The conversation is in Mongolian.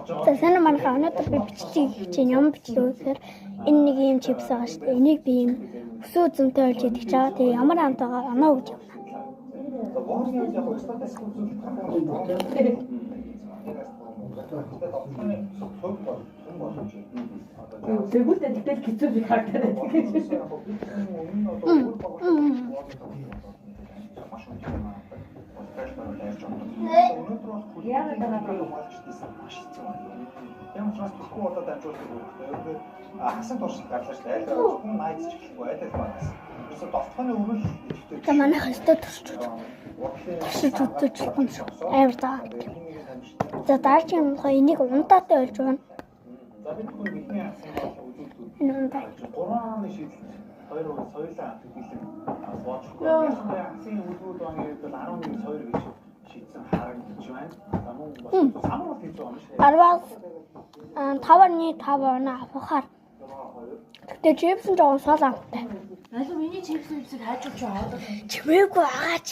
За сайн манайхаа өнөөдөр би бичлэг хийж чинь ямар бичлэг вэ гэхээр энэ нэг юм чипс байгаа шүү дээ. Энийг би юм өсөө зөнтэй олж идэх чагаа. Тэгээ ямар амтайгаар оноо гэж явна. Тэгвэл тэгэл хэцүү би харагдаад байна. Яагаад танаа болчихсон маш хэцүү байна. Ямар ч бас бүхэн удаа дамжуулдаг үү. Хасан туршилт гарлаа шүү дээ. Айл хүн найз ч гэхгүй айлал багс. Ерөөсө довтхоны өмнө ихтэй. За манайх өстөө туршиж үзэж юм шүү. Амар заа. За даарч юм хоо энийг унтаатай олж байна. За бид хүн бидний хасан үзүүлдэг. Энэ унтаа. 3 оны шийдэл 2 соёлын хэлэг боочгүй. Хасын үлгүүд оны үед 11 соёл гэж шийдсэн харагдаж байна. За мөн бас самар бол хийж байгаа юм шиг. 5.5 оноо авахаар. Гэтэ чипс нь жоохон сол амттай. Алуу миний чипсийг хайж өгч аваад. Чимээгүй агаач.